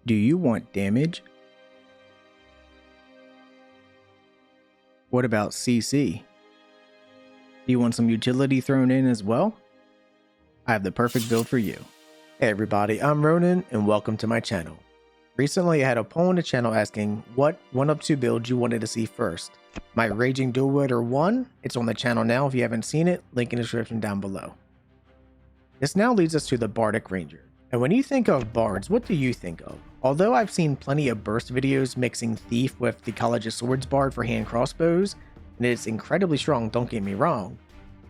Do you want damage? What about CC? Do you want some utility thrown in as well? I have the perfect build for you. Hey everybody, I'm Ronin and welcome to my channel. Recently I had a poll on the channel asking what 1-up-2 build you wanted to see first. My Raging Dual Wielder 1, it's on the channel now if you haven't seen it, link in the description down below. This now leads us to the Bardic Ranger. And when you think of bards, what do you think of? Although I've seen plenty of burst videos mixing Thief with the College of Swords bard for hand crossbows, and it's incredibly strong, don't get me wrong.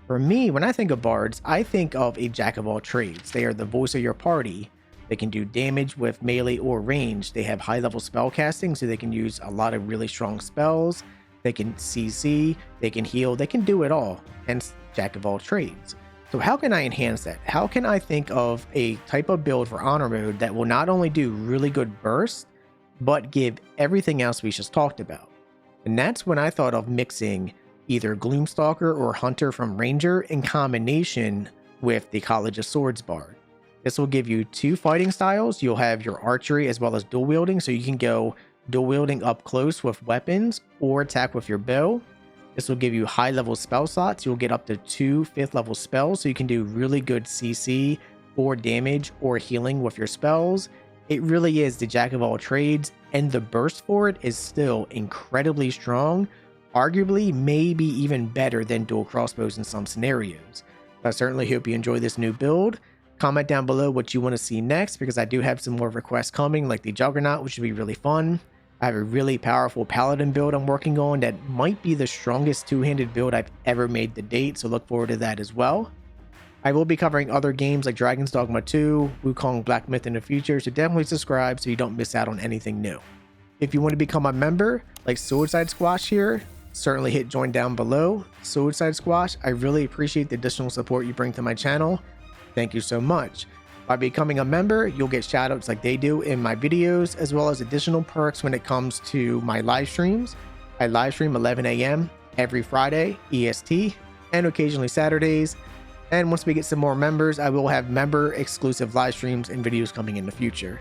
For me, when I think of bards, I think of a jack of all trades. They are the voice of your party. They can do damage with melee or range. They have high level spell casting, so they can use a lot of really strong spells. They can CC, they can heal, they can do it all, hence jack of all trades. So how can I enhance that? How can I think of a type of build for honor mode that will not only do really good burst, but give everything else we just talked about? And that's when I thought of mixing either Gloomstalker or Hunter from Ranger in combination with the College of Swords bard. This will give you two fighting styles. You'll have your archery as well as dual wielding, so you can go dual wielding up close with weapons or attack with your bow. This will give you high level spell slots. You'll get up to 2 5th level spells, so you can do really good CC or damage or healing with your spells. It really is the jack of all trades, and the burst for it is still incredibly strong, arguably maybe even better than dual crossbows in some scenarios. I certainly hope you enjoy this new build. Comment down below what you want to see next, because I do have some more requests coming, like the Juggernaut, which would be really fun. I have a really powerful Paladin build I'm working on that might be the strongest two-handed build I've ever made to date, so look forward to that as well. I will be covering other games like Dragon's Dogma 2, Wukong Black Myth in the future, so definitely subscribe so you don't miss out on anything new. If you want to become a member, like Suicide Squash here, certainly hit join down below. Suicide Squash, I really appreciate the additional support you bring to my channel. Thank you so much. By becoming a member, you'll get shoutouts like they do in my videos, as well as additional perks when it comes to my live streams. I live stream 11 a.m. every Friday, EST, and occasionally Saturdays. And once we get some more members, I will have member exclusive live streams and videos coming in the future.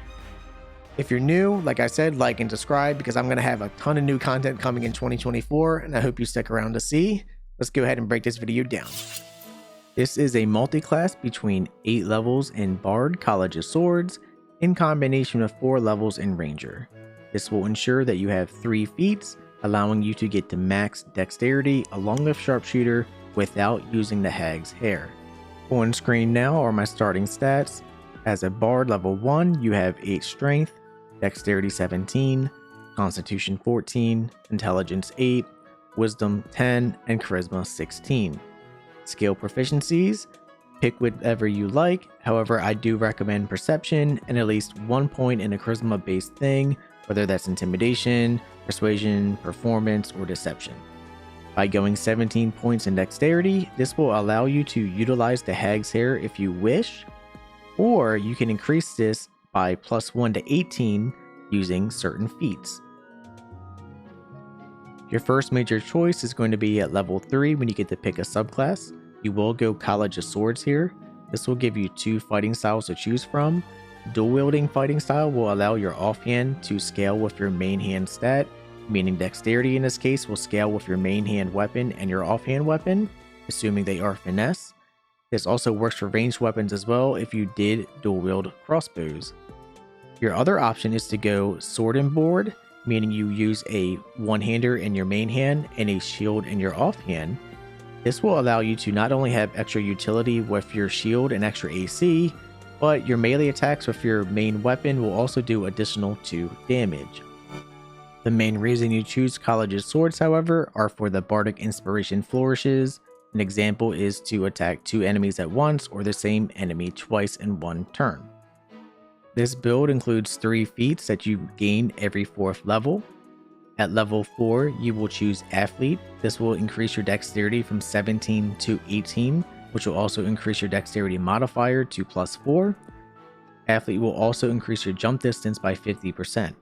If you're new, like I said, like and subscribe, because I'm going to have a ton of new content coming in 2024, and I hope you stick around to see. Let's go ahead and break this video down. This is a multi-class between 8 levels in Bard College of Swords in combination with 4 levels in Ranger. This will ensure that you have 3 feats, allowing you to get to max dexterity along with sharpshooter without using the hag's hair. On screen now are my starting stats. As a Bard level 1, you have 8 strength, dexterity 17, constitution 14, intelligence 8, wisdom 10, and charisma 16. Skill proficiencies, pick whatever you like. However, I do recommend perception and at least 1 point in a charisma based thing, whether that's intimidation, persuasion, performance, or deception. By going 17 points in dexterity, this will allow you to utilize the hag's hair if you wish, or you can increase this by +1 to 18 using certain feats. Your first major choice is going to be at level 3 when you get to pick a subclass. You will go College of Swords here. This will give you 2 fighting styles to choose from. Dual wielding fighting style will allow your offhand to scale with your main hand stat, meaning dexterity in this case will scale with your main hand weapon and your offhand weapon, assuming they are finesse. This also works for ranged weapons as well if you did dual wield crossbows. Your other option is to go Sword and Board, meaning you use a one-hander in your main hand and a shield in your offhand. This will allow you to not only have extra utility with your shield and extra AC, but your melee attacks with your main weapon will also do additional 2 damage. The main reason you choose College of Swords, however, are for the Bardic Inspiration flourishes. An example is to attack 2 enemies at once or the same enemy twice in 1 turn. This build includes 3 feats that you gain every 4th level. At level 4, you will choose Athlete. This will increase your dexterity from 17 to 18, which will also increase your dexterity modifier to +4. Athlete will also increase your jump distance by 50%.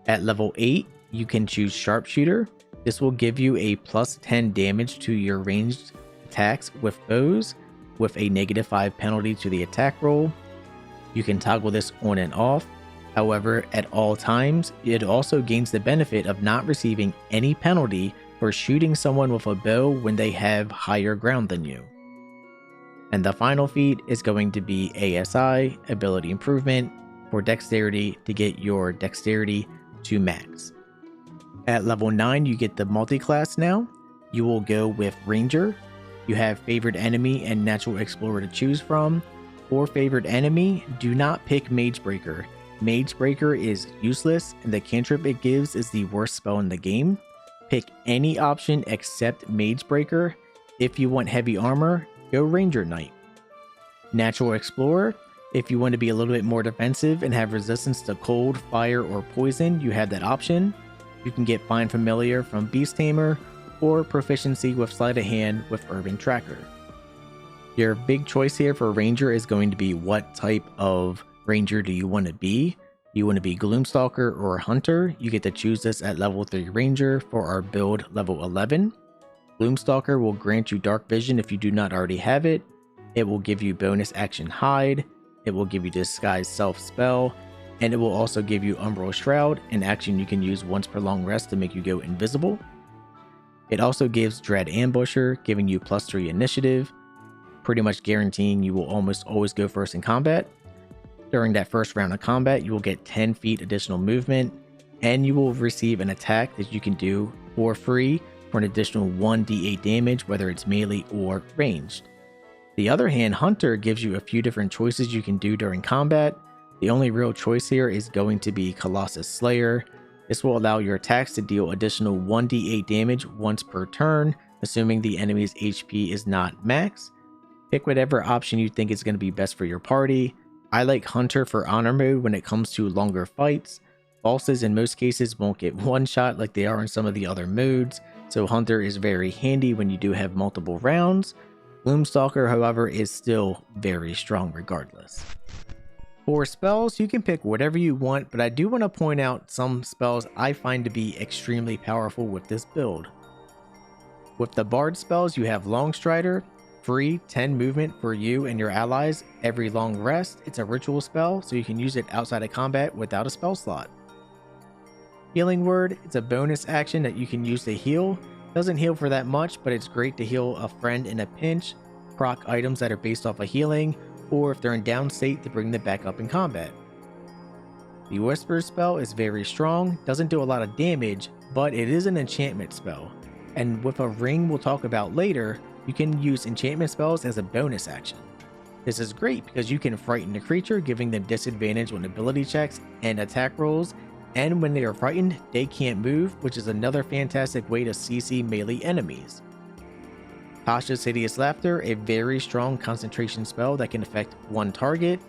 At level 8, you can choose Sharpshooter. This will give you a +10 damage to your ranged attacks with bows, with a -5 penalty to the attack roll. You can toggle this on and off. However, at all times, it also gains the benefit of not receiving any penalty for shooting someone with a bow when they have higher ground than you. And the final feat is going to be ASI, Ability Improvement, for Dexterity to get your Dexterity to max. At level 9, you get the Multiclass now. You will go with Ranger. You have Favored Enemy and Natural Explorer to choose from. For Favored Enemy, do not pick Magebreaker. Magebreaker is useless, and the cantrip it gives is the worst spell in the game. Pick any option except Magebreaker. If you want heavy armor, go Ranger Knight. Natural Explorer, if you want to be a little bit more defensive and have resistance to cold, fire, or poison, you have that option. You can get Find Familiar from Beast Tamer, or proficiency with Sleight of Hand with Urban Tracker. Your big choice here for Ranger is going to be what type of Ranger do you want to be. You want to be Gloomstalker or Hunter. You get to choose this at level 3 Ranger for our build level 11. Gloomstalker will grant you Dark Vision if you do not already have it. It will give you bonus action Hide. It will give you Disguise Self spell. And it will also give you Umbral Shroud, an action you can use once per long rest to make you go invisible. It also gives Dread Ambusher, giving you +3 initiative, pretty much guaranteeing you will almost always go first in combat. During that first round of combat, you will get 10 feet additional movement, and you will receive an attack that you can do for free for an additional 1d8 damage, whether it's melee or ranged. The other hand, Hunter gives you a few different choices you can do during combat. The only real choice here is going to be Colossus Slayer. This will allow your attacks to deal additional 1d8 damage once per turn, assuming the enemy's HP is not max. Pick whatever option you think is going to be best for your party. I like Hunter for honor mode when it comes to longer fights. Bosses in most cases won't get one shot like they are in some of the other modes, so Hunter is very handy when you do have multiple rounds. Gloomstalker, however, is still very strong regardless. For spells, you can pick whatever you want, but I do want to point out some spells I find to be extremely powerful with this build. With the Bard spells, you have Longstrider, free 10 movement for you and your allies every long rest. It's a ritual spell, so you can use it outside of combat without a spell slot. Healing Word, it's a bonus action that you can use to heal. Doesn't heal for that much, but it's great to heal a friend in a pinch, proc items that are based off of healing, or if they're in down state to bring them back up in combat. The Whisper spell is very strong, doesn't do a lot of damage, but it is an enchantment spell. And with a ring we'll talk about later, you can use enchantment spells as a bonus action. This is great because you can frighten the creature, giving them disadvantage on ability checks and attack rolls, and when they are frightened, they can't move, which is another fantastic way to CC melee enemies. Tasha's Hideous Laughter, a very strong concentration spell that can affect one target,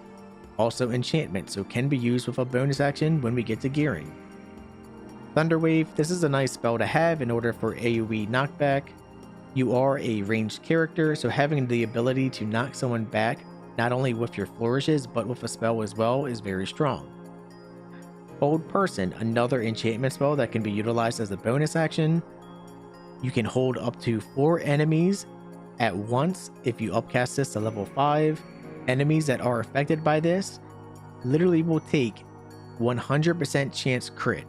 also enchantment, so can be used with a bonus action when we get to gearing. Thunderwave, this is a nice spell to have in order for AoE knockback. You are a ranged character, so having the ability to knock someone back, not only with your flourishes, but with a spell as well, is very strong. Hold Person, another enchantment spell that can be utilized as a bonus action. You can hold up to 4 enemies at once if you upcast this to level 5. Enemies that are affected by this literally will take 100% chance crit.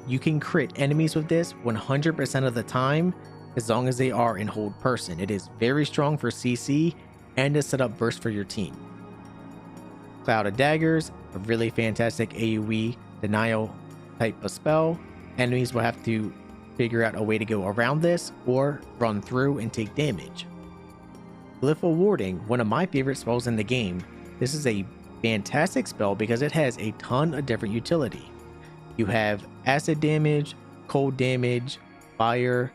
You can crit enemies with this 100% of the time, as long as they are in Hold Person. It is very strong for CC and to set up burst for your team. Cloud of Daggers, a really fantastic AoE denial type of spell. Enemies will have to figure out a way to go around this or run through and take damage. Glyph of Warding, one of my favorite spells in the game. This is a fantastic spell because it has a ton of different utility. You have acid damage, cold damage, fire,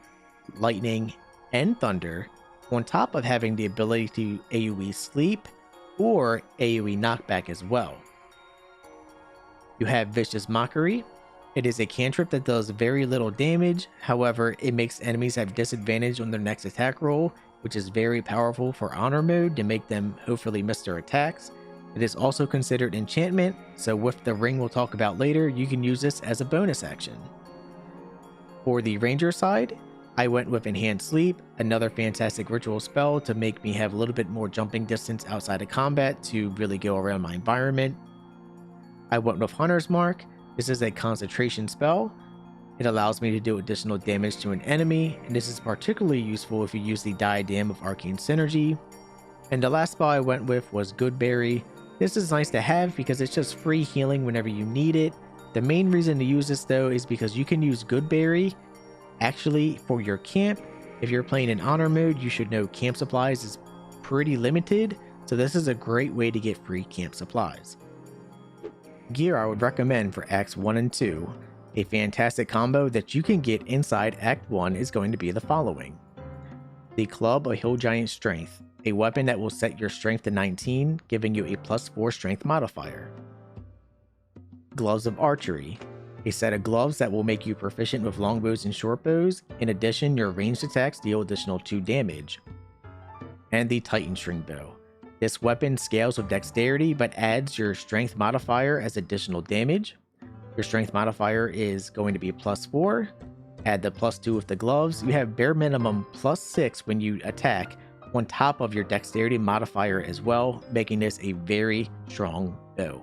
lightning, and thunder, on top of having the ability to AoE sleep or AoE knockback as well. You have Vicious Mockery. It is a cantrip that does very little damage, however, it makes enemies have disadvantage on their next attack roll, which is very powerful for honor mode to make them hopefully miss their attacks. It is also considered enchantment, so with the ring we'll talk about later, you can use this as a bonus action. For the ranger side, I went with Enhanced Sleep, another fantastic ritual spell to make me have a little bit more jumping distance outside of combat to really go around my environment. I went with Hunter's Mark. This is a concentration spell. It allows me to do additional damage to an enemy, and this is particularly useful if you use the Diadem of Arcane Synergy. And the last spell I went with was Goodberry. This is nice to have because it's just free healing whenever you need it. The main reason to use this though is because you can use Goodberry actually for your camp. If you're playing in honor mode, you should know camp supplies is pretty limited, so this is a great way to get free camp supplies. Gear I would recommend for Acts 1 and 2. A fantastic combo that you can get inside Act 1 is going to be the following. The Club of Hill Giant Strength, a weapon that will set your strength to 19, giving you a +4 strength modifier. Gloves of Archery, a set of gloves that will make you proficient with longbows and shortbows. In addition, your ranged attacks deal additional 2 damage. And the Titan String Bow. This weapon scales with dexterity but adds your strength modifier as additional damage. Your strength modifier is going to be +4. Add the +2 with the gloves. You have bare minimum +6 when you attack on top of your dexterity modifier as well, making this a very strong bow.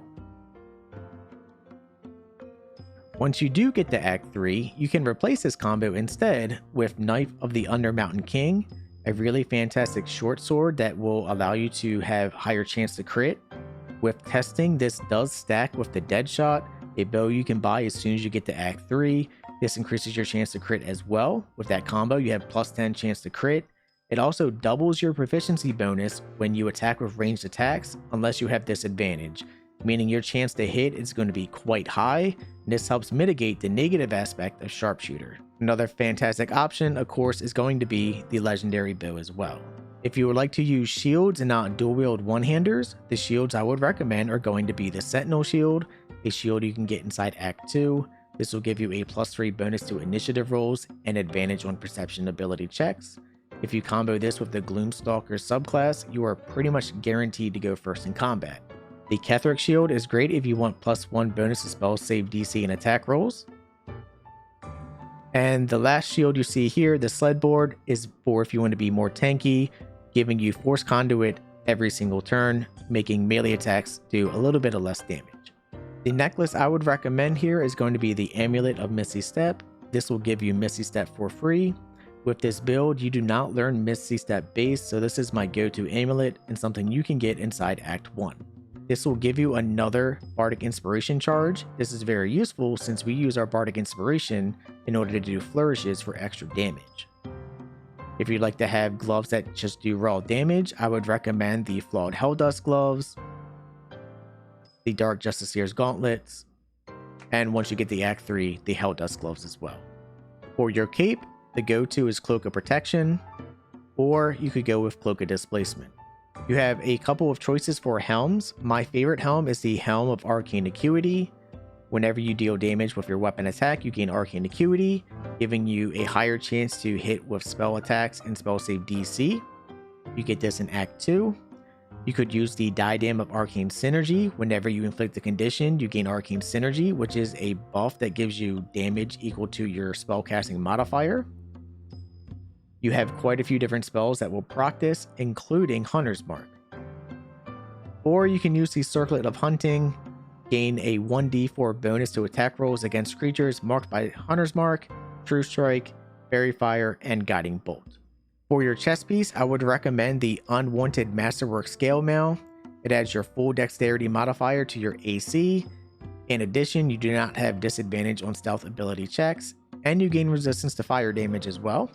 Once you do get to Act 3, you can replace this combo instead with Knife of the Undermountain King, a really fantastic short sword that will allow you to have higher chance to crit. With testing, this does stack with the Deadshot, a bow you can buy as soon as you get to Act 3. This increases your chance to crit as well. With that combo, you have +10 chance to crit. It also doubles your proficiency bonus when you attack with ranged attacks, unless you have disadvantage, meaning your chance to hit is going to be quite high, and this helps mitigate the negative aspect of Sharpshooter. Another fantastic option, of course, is going to be the legendary bow as well. If you would like to use shields and not dual wield one-handers, the shields I would recommend are going to be the Sentinel Shield, a shield you can get inside Act 2. This will give you a +3 bonus to initiative rolls and advantage on perception ability checks. If you combo this with the Gloomstalker subclass, you are pretty much guaranteed to go first in combat. The Ketheric Shield is great if you want +1 bonus to spell save DC and attack rolls. And the last shield you see here, the Sled Board, is for if you want to be more tanky, giving you Force Conduit every single turn, making melee attacks do a little bit of less damage. The necklace I would recommend here is going to be the Amulet of Misty Step. This will give you Misty Step for free. With this build, you do not learn Misty Step base, so this is my go-to amulet and something you can get inside Act 1. This will give you another Bardic Inspiration charge. This is very useful since we use our Bardic Inspiration in order to do flourishes for extra damage. If you'd like to have gloves that just do raw damage, I would recommend the Flawed Helldust gloves, the Dark Justicier's gauntlets, and once you get the Act 3, the Helldust gloves as well. For your cape, the go-to is Cloak of Protection, or you could go with Cloak of Displacement. You have a couple of choices for helms. My favorite helm is the Helm of Arcane Acuity. Whenever you deal damage with your weapon attack, you gain Arcane Acuity, giving you a higher chance to hit with spell attacks and spell save DC. You get this in Act 2. You could use the Diadem of Arcane Synergy. Whenever you inflict a condition, you gain Arcane Synergy, which is a buff that gives you damage equal to your spellcasting modifier. You have quite a few different spells that will proc this, including Hunter's Mark. Or you can use the Circlet of Hunting, gain a 1d4 bonus to attack rolls against creatures marked by Hunter's Mark, True Strike, Fairy Fire, and Guiding Bolt. For your chest piece, I would recommend the Unwanted Masterwork Scale Mail. It adds your full dexterity modifier to your AC. In addition, you do not have disadvantage on stealth ability checks, and you gain resistance to fire damage as well.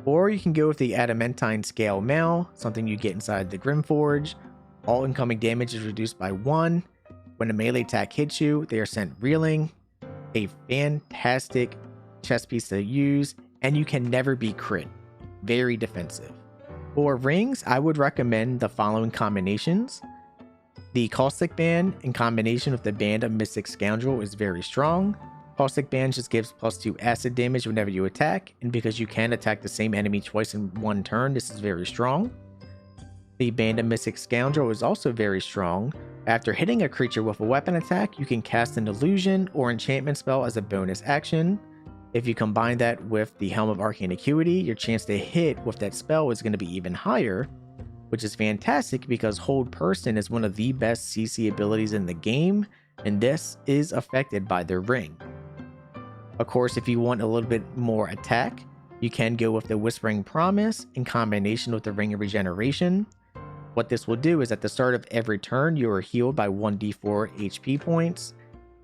Or you can go with the Adamantine Scale Mail, something you get inside the Grimforge. All incoming damage is reduced by 1. When a melee attack hits you, they are sent reeling. A fantastic chest piece to use, and you can never be crit. Very defensive. For rings, I would recommend the following combinations. The Caustic Band in combination with the Band of Mystic Scoundrel is very strong. Caustic Band just gives +2 acid damage whenever you attack, and because you can attack the same enemy twice in one turn, this is very strong. The Band of Mystic Scoundrel is also very strong. After hitting a creature with a weapon attack, you can cast an illusion or enchantment spell as a bonus action. If you combine that with the Helm of Arcane Acuity, your chance to hit with that spell is going to be even higher, which is fantastic because Hold Person is one of the best CC abilities in the game. and this is affected by their ring. Of course, if you want a little bit more attack, you can go with the Whispering Promise in combination with the Ring of Regeneration. What this will do is at the start of every turn, you are healed by 1d4 HP points,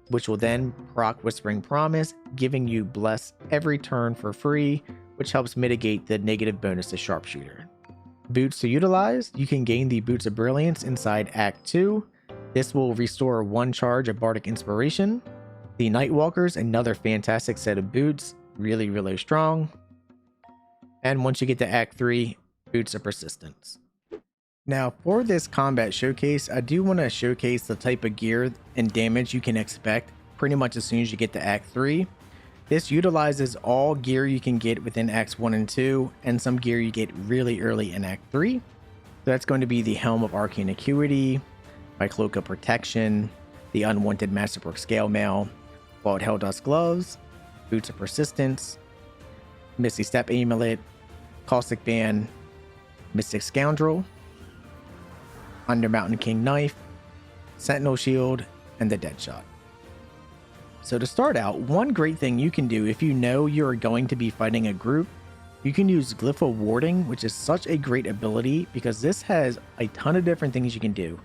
which will then proc Whispering Promise, giving you Bless every turn for free, which helps mitigate the negative bonus to Sharpshooter. Boots to utilize, you can gain the Boots of Brilliance inside Act 2. This will restore 1 charge of Bardic Inspiration. The Nightwalker's another fantastic set of boots, really strong. And once you get to Act 3, Boots of Persistence. Now for this combat showcase, I do want to showcase the type of gear and damage you can expect pretty much as soon as you get to Act 3. This utilizes all gear you can get within Acts 1 and 2, and some gear you get really early in Act 3. So that's going to be the Helm of Arcane Acuity, my Cloak of Protection, the Unwanted Masterbrook Scale Mail, Flawed Helldust Gloves, Boots of Persistence, Misty Step Amulet, Caustic Band, Mystic Scoundrel, Under Mountain King Knife, Sentinel Shield, and the Deadshot. So to start out, one great thing you can do if you know you're going to be fighting a group, you can use Glyph of Warding, which is such a great ability because this has a ton of different things you can do.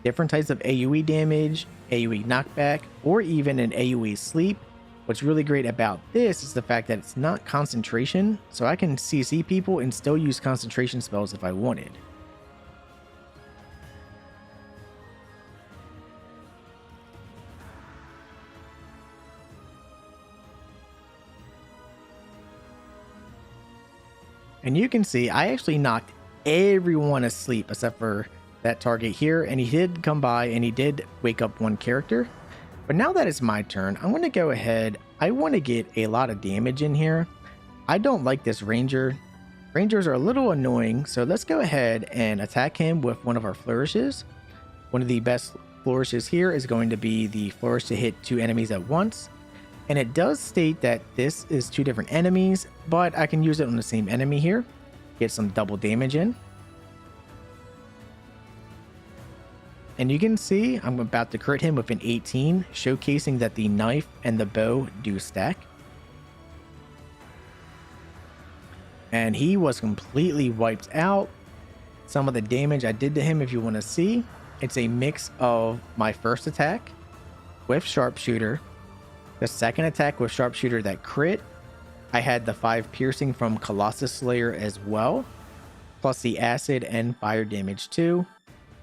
Different types of AoE damage, AoE knockback, or even an AoE sleep. What's really great about this is the fact that it's not concentration, so I can CC people and still use concentration spells if I wanted. And you can see I actually knocked everyone asleep except for that target here, and he did come by and he did wake up one character. But now that it's my turn, I'm going to go ahead. I want to get a lot of damage in here. I don't like this ranger. Rangers are a little annoying, so let's go ahead and attack him with one of our flourishes. One of the best flourishes here is going to be the flourish to hit 2 enemies at once. And it does state that this is 2 different enemies, but I can use it on the same enemy here. Get some double damage in. And you can see I'm about to crit him with an 18, showcasing that the knife and the bow do stack. And he was completely wiped out. Some of the damage I did to him, if you want to see, it's a mix of my first attack with Sharpshooter, the second attack with Sharpshooter that crit. I had the 5 piercing from Colossus Slayer as well, plus the acid and fire damage too.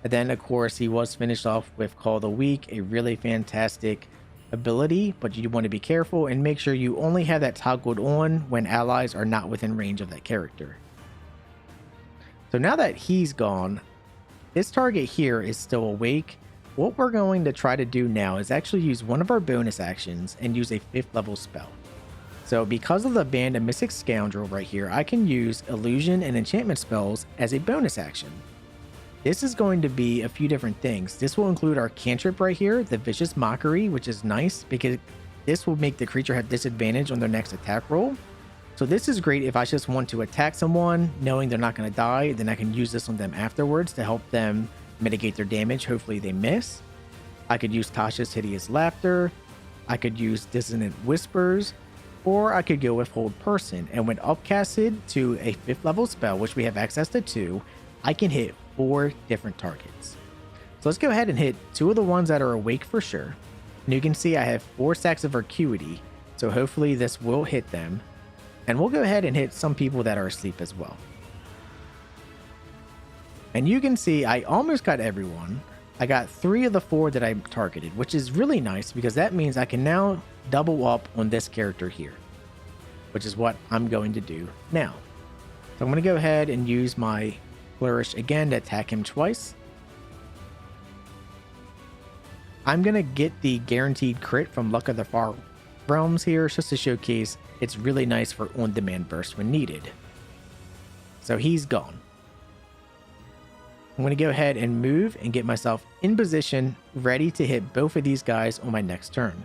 And then of course he was finished off with Call of the Week, a really fantastic ability, but you want to be careful and make sure you only have that toggled on when allies are not within range of that character. So now that he's gone, this target here is still awake. What we're going to try to do now is actually use one of our bonus actions and use a 5th level spell. So because of the Band of Mystic Scoundrel right here, I can use illusion and enchantment spells as a bonus action. This is going to be a few different things. This will include our cantrip right here, the Vicious Mockery, which is nice because this will make the creature have disadvantage on their next attack roll. So this is great if I just want to attack someone knowing they're not going to die, then I can use this on them afterwards to help them mitigate their damage. Hopefully they miss. I could use Tasha's Hideous Laughter. I could use Dissonant Whispers, or I could go with Hold Person. And when upcasted to a 5th level spell, which we have access to 2, I can hit 4 different targets. So let's go ahead and hit 2 of the ones that are awake for sure. And you can see I have 4 stacks of Acuity, so hopefully this will hit them. And we'll go ahead and hit some people that are asleep as well. And you can see I almost got everyone. I got 3 of the 4 that I targeted, which is really nice because that means I can now double up on this character here, which is what I'm going to do now. So I'm going to go ahead and use my flourish again to attack him twice. I'm going to get the guaranteed crit from Luck of the Far Realms here just to showcase it's really nice for on-demand burst when needed. So he's gone. I'm going to go ahead and move and get myself in position, ready to hit both of these guys on my next turn.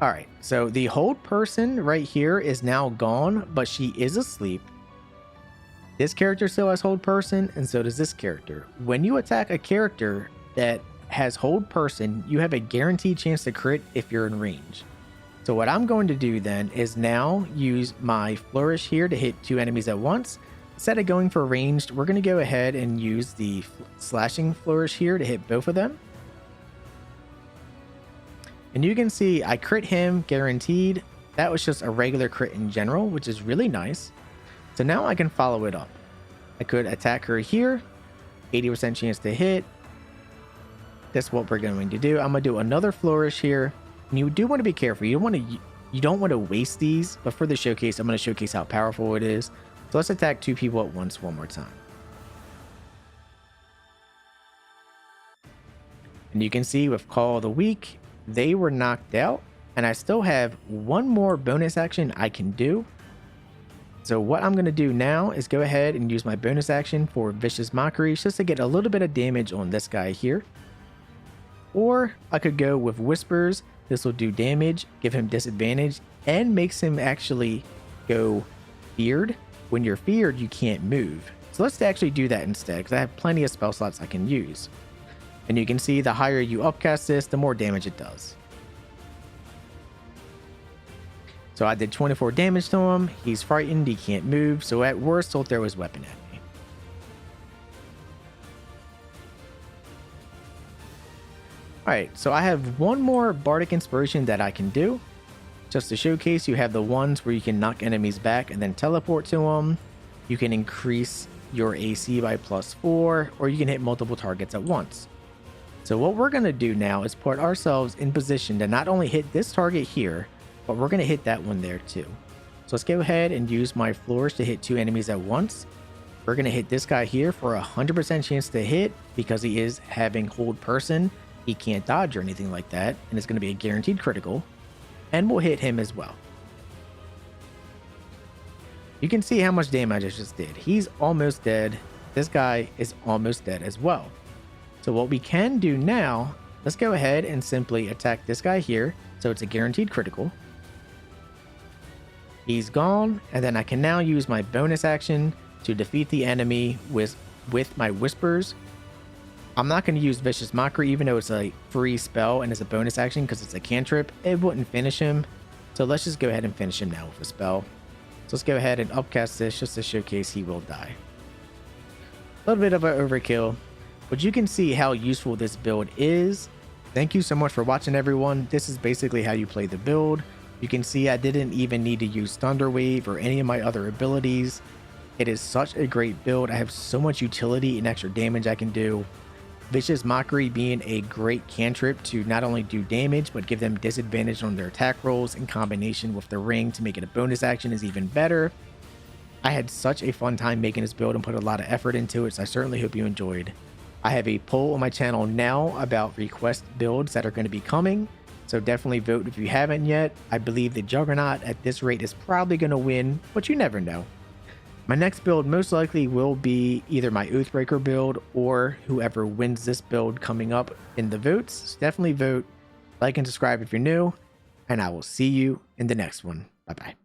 Alright, so the Hold Person right here is now gone, but she is asleep. This character still has hold person, and so does this character. When you attack a character that has hold person, you have a guaranteed chance to crit if you're in range. So what I'm going to do then is now use my flourish here to hit 2 enemies at once. Instead of going for ranged, we're going to go ahead and use the slashing flourish here to hit both of them. And you can see I crit him guaranteed. That was just a regular crit in general, which is really nice. So now I can follow it up. I could attack her here, 80% chance to hit. That's what we're going to do. I'm going to do another flourish here. And you do want to be careful. You don't want to waste these, but for the showcase, I'm going to showcase how powerful it is. So let's attack 2 people at once one more time. And you can see with Call of the Week, they were knocked out, and I still have one more bonus action I can do. So what I'm going to do now is go ahead and use my bonus action for Vicious Mockery just to get a little bit of damage on this guy here. Or I could go with Whispers. This will do damage, give him disadvantage, and makes him actually go feared. When you're feared, you can't move. So let's actually do that instead, because I have plenty of spell slots I can use. And you can see the higher you upcast this, the more damage it does. So I did 24 damage to him. He's frightened, he can't move, so at worst he'll throw his weapon at me. Alright, so I have one more Bardic Inspiration that I can do. Just to showcase, you have the ones where you can knock enemies back and then teleport to them. You can increase your AC by +4, or you can hit multiple targets at once. So what we're going to do now is put ourselves in position to not only hit this target here, but we're going to hit that one there too. So let's go ahead and use my flourish to hit 2 enemies at once. We're going to hit this guy here for a 100% chance to hit because he is having hold person. He can't dodge or anything like that, and it's going to be a guaranteed critical. And we'll hit him as well. You can see how much damage I just did. He's almost dead. This guy is almost dead as well. So what we can do now, let's go ahead and simply attack this guy here. So it's a guaranteed critical. He's gone, and then I can now use my bonus action to defeat the enemy with my Whispers. I'm not going to use Vicious Mockery, even though it's a free spell and it's a bonus action because it's a cantrip. It wouldn't finish him. So let's just go ahead and finish him now with a spell. So let's go ahead and upcast this just to showcase he will die. A little bit of an overkill, but you can see how useful this build is. Thank you so much for watching, everyone. This is basically how you play the build. You can see I didn't even need to use Thunder Wave or any of my other abilities. It is such a great build. I have so much utility and extra damage I can do. Vicious Mockery being a great cantrip to not only do damage, but give them disadvantage on their attack rolls in combination with the ring to make it a bonus action is even better. I had such a fun time making this build and put a lot of effort into it, so I certainly hope you enjoyed. I have a poll on my channel now about request builds that are going to be coming, so definitely vote if you haven't yet. I believe the Juggernaut at this rate is probably going to win, but you never know. My next build most likely will be either my Oathbreaker build or whoever wins this build coming up in the votes. So definitely vote, like, and subscribe if you're new, and I will see you in the next one. Bye-bye.